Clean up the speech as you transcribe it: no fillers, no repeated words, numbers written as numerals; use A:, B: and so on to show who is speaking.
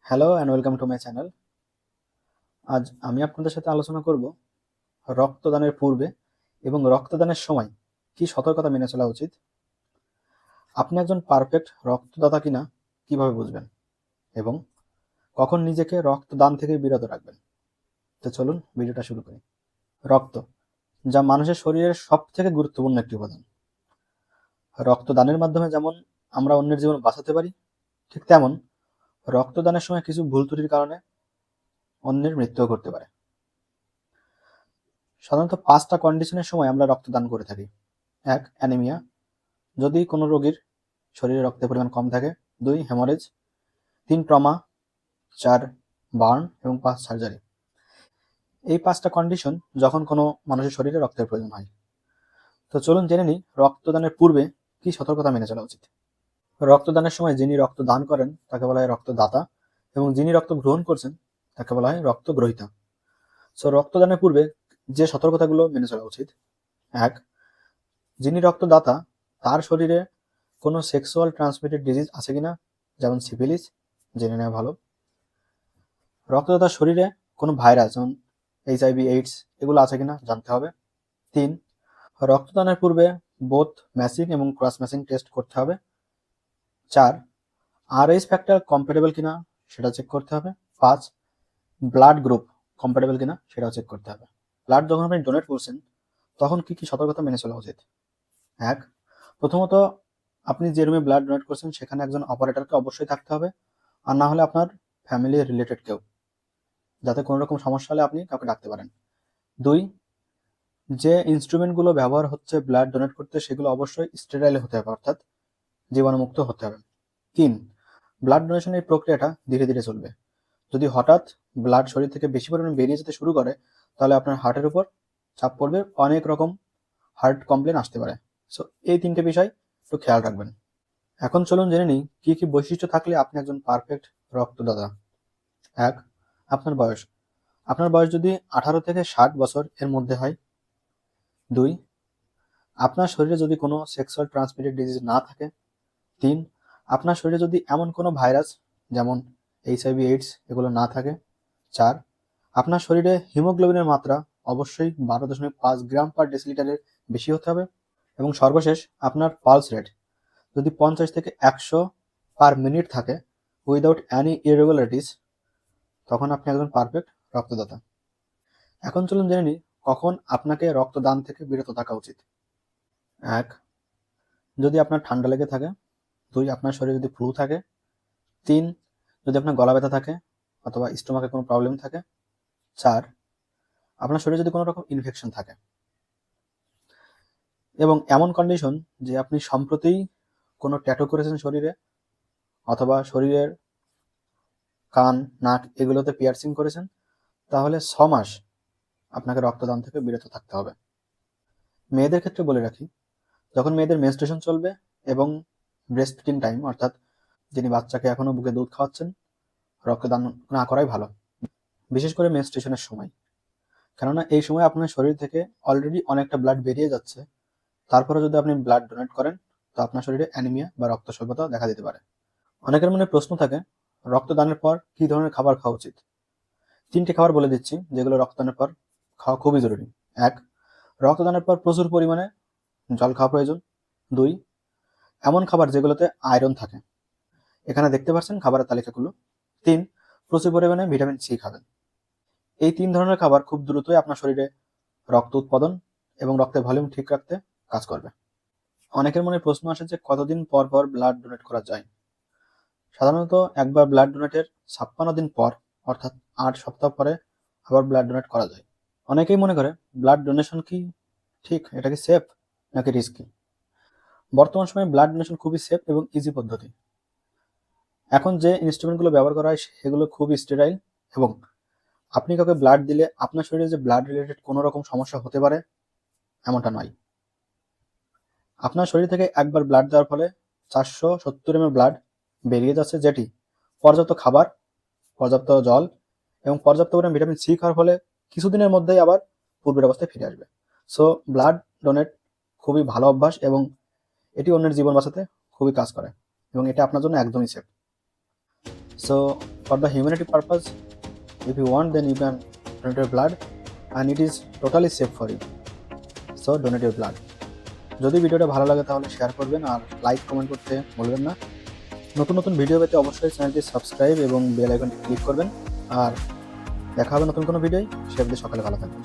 A: Hello and welcome to my channel. আজ আমি আপনাদের সাথে আলোচনা করব রক্তদানের পূর্বে এবং রক্তদানের সময় কি সতর্কতা মেনে চলা উচিত। আপনি একজন পারফেক্ট রক্তদাতা কিনা কিভাবে বুঝবেন এবং কখন নিজেকে রক্তদান থেকে বিরত রাখবেন। তো চলুন ভিডিওটা শুরু করি। রক্ত, যা মানুষের শরীরের সব থেকে গুরুত্বপূর্ণ একটি উপাদান। রক্তদানের মাধ্যমে যেমন আমরা অন্যের জীবন বাঁচাতে পারি, ঠিক তেমন রক্তদানের সময় কিছু ভুল ত্রুটির কারণে অন্যের মৃত্যুও ঘটতে পারে। সাধারণত 5টা কন্ডিশনের সময় আমরা রক্তদান করে থাকি। 1. অ্যানিমিয়া, যদি কোনো রোগীর শরীরে রক্তের পরিমাণ কম থাকে। 2. হেমোরেজ। 3. ট্রমা। 4. বার্ন এবং 5. সার্জারি। এই 5টা কন্ডিশন যখন কোনো মানুষের শরীরে রক্তের প্রয়োজন হয়। তো চলুন জেনে নিই রক্তদানের পূর্বে কি সতর্কতা মেনে চলা উচিত। রক্তদানের সময় যিনি রক্ত দান করেন তাকে বলা হয় রক্তদাতা এবং যিনি রক্ত গ্রহণ করছেন তাকে বলা হয় রক্তগ্রহীতা। সো রক্তদানের পূর্বে যে সতর্কতাগুলো মেনে চলা উচিত: 1. যিনি রক্তদাতা তার শরীরে কোনো সেক্সুয়াল ট্রান্সমিটেড ডিজিজ আছে কিনা, যেমন সিফিলিস, জেনে নেওয়া ভালো। রক্তদাতার শরীরে কোনো ভাইরাস যেমন HIV, এইডস এগুলো আছে কিনা জানতে হবে। 3. রক্তদানের পূর্বে বোথ ম্যাচিং এবং ক্রস ম্যাচিং টেস্ট করতে হবে। 4. RH ফ্যাক্টর কম্প্যাটেবল কিনা সেটা চেক করতে হবে। 5. ব্লাড গ্রুপ কম্প্যাটেবল কিনা সেটাও চেক করতে হবে। ব্লাড যখন আপনি ডোনেট করছেন তখন কি কি সতর্কতা মেনে চলা উচিত? 1. প্রথমত, আপনি যে রুমে ব্লাড ডোনেট করছেন সেখানে একজন অপারেটরকে অবশ্যই থাকতে হবে, আর না হলে আপনার ফ্যামিলি রিলেটেড কেউ, যাতে কোনো রকম সমস্যা হলে আপনি কাউকে ডাকতে পারেন। 2. যে ইনস্ট্রুমেন্টগুলো ব্যবহার হচ্ছে ব্লাড ডোনেট করতে সেগুলো অবশ্যই স্টেরাইল হতে হবে, অর্থাৎ জীবাণুমুক্ত হতে হবে। 3. ব্লাড ডোনেশনের প্রক্রিয়াটা ধীরে ধীরে চলবে। যদি হঠাৎ ব্লাড শরীর থেকে বেশি পরিমাণে বেরিয়ে যেতে শুরু করে তাহলে আপনার হার্টের উপর চাপ পড়বে, অনেক রকম হার্ট কমপ্লেন আসতে পারে। সো এই 3টে বিষয় একটু খেয়াল রাখবেন। এখন চলুন জেনে নিই কি কি বৈশিষ্ট্য থাকলে আপনি একজন পারফেক্ট রক্তদাতা। 1. আপনার বয়স, আপনার বয়স যদি 18 থেকে 60 বছর এর মধ্যে হয়। 2. আপনার শরীরে যদি কোনো সেক্সুয়াল ট্রান্সমিটেড ডিজিজ না থাকে। 3. আপনার শরীরে যদি এমন কোনো ভাইরাস যেমন HIV, এইডস এগুলো না থাকে। 4. আপনার শরীরে হিমোগ্লোবিনের মাত্রা অবশ্যই 12.5 গ্রাম পার ডেসিলিটারের বেশি হতে হবে। এবং সর্বশেষ আপনার পালস রেট যদি 50 থেকে 100 পার মিনিট থাকে উইদাউট অ্যানি ইরেগুলারিটিস, তখন আপনি একজন পারফেক্ট রক্তদাতা। এখন চলুন জেনে নিই কখন আপনাকে রক্তদান থেকে বিরত থাকা উচিত। 1. যদি আপনার ঠান্ডা লেগে থাকে। 2. আপনার শরীরে যদি ফ্লু থাকে। 3. যদি আপনার গলা ব্যথা থাকে অথবা স্টোমাকে কোনো প্রবলেম থাকে। 4. আপনার শরীরে যদি কোনো রকম ইনফেকশন থাকে এবং এমন কন্ডিশন যে আপনি সম্প্রতি কোনো ট্যাটু করেছেন শরীরে, অথবা শরীরের কান, নাক এগুলোতে পিয়ার্সিং করেছেন, তাহলে 6 মাস আপনাকে রক্তদান থেকে বিরত থাকতে হবে। মেয়েদের ক্ষেত্রে বলে রাখি, যখন মেয়েদের মেনস্ট্রুয়েশন চলবে এবং ব্রেস্ট ফিডিং টাইম, অর্থাৎ যিনি বাচ্চাকে এখনো বুকে দুধ খাওয়াচ্ছেন, রক্তদান না করাই ভালো, বিশেষ করে মেনস্ট্রুয়েশনের সময়। কেননা এই সময় আপনার শরীর থেকে অলরেডি অনেকটা ব্লাড বেরিয়ে যাচ্ছে, তারপরে যদি আপনি ব্লাড ডোনেট করেন তো আপনার শরীরে অ্যানিমিয়া বা রক্ত স্বল্পতা দেখা দিতে পারে। অনেকের মনে প্রশ্ন থাকে রক্তদানের পর কি ধরনের খাবার খাওয়া উচিত। 3টে খাবার বলে দিচ্ছি যেগুলো রক্তদানের পর খাওয়া খুবই জরুরি। 1. রক্তদানের পর প্রচুর পরিমাণে জল খাওয়া প্রয়োজন। 2. এমন খাবার যেগুলোতে আয়রন থাকে, এখানে দেখতে পাচ্ছেন খাবারের তালিকাগুলো। 3. প্রচুর পরিমাণে ভিটামিন সি খাবেন। এই 3 ধরনের খাবার খুব দ্রুতই আপনার শরীরে রক্ত উৎপাদন এবং রক্তের ভলিউম ঠিক রাখতে কাজ করবে। অনেকের মনে প্রশ্ন আসে যে কতদিন পর পর ব্লাড ডোনেট করা যায়। সাধারণত একবার ব্লাড ডোনেটের 56 দিন পর, অর্থাৎ 8 সপ্তাহ পরে আবার ব্লাড ডোনেট করা যায়। অনেকেই মনে করে ব্লাড ডোনেশন কি ঠিক, এটা কি সেফ নাকি রিস্কি। বর্তমান সময়ে ব্লাড ডোনেশন খুবই সেফ এবং ইজি পদ্ধতি। এখন যে ইনস্ট্রুমেন্টগুলো ব্যবহার করা হয় সেগুলো খুবই স্টেরাইল এবং আপনি কাউকে ব্লাড দিলে আপনার শরীরে যে ব্লাড রিলেটেড কোনো রকম সমস্যা হতে পারে এমনটা নয়। আপনার শরীর থেকে একবার ব্লাড দেওয়ার ফলে 470 ml ব্লাড বেরিয়ে যাচ্ছে, যেটি পর্যাপ্ত খাবার, পর্যাপ্ত জল এবং পর্যাপ্ত পরিমাণ ভিটামিন সি খাওয়ার ফলে কিছুদিনের মধ্যেই আবার পূর্বের অবস্থায় ফিরে আসবে। সো ব্লাড ডোনেট খুবই ভালো অভ্যাস এবং এটি অন্যের জীবন বাঁচাতে খুবই কাজ করে এবং এটা আপনার জন্য একদমই safe. So for the humanity purpose. If you want, then you can donate your blood and it is totally safe for you. So donate your blood. যদি ভিডিওটা ভালো লাগে তাহলে শেয়ার করবেন আর লাইক কমেন্ট করতে ভুলবেন না। নতুন নতুন ভিডিও পেতে অবশ্যই চ্যানেলটি সাবস্ক্রাইব এবং বেল আইকনটি ক্লিক করবেন। আর দেখা হবে নতুন কোনো ভিডিওয়। সে অবধি সকালে ভালো থাকবেন।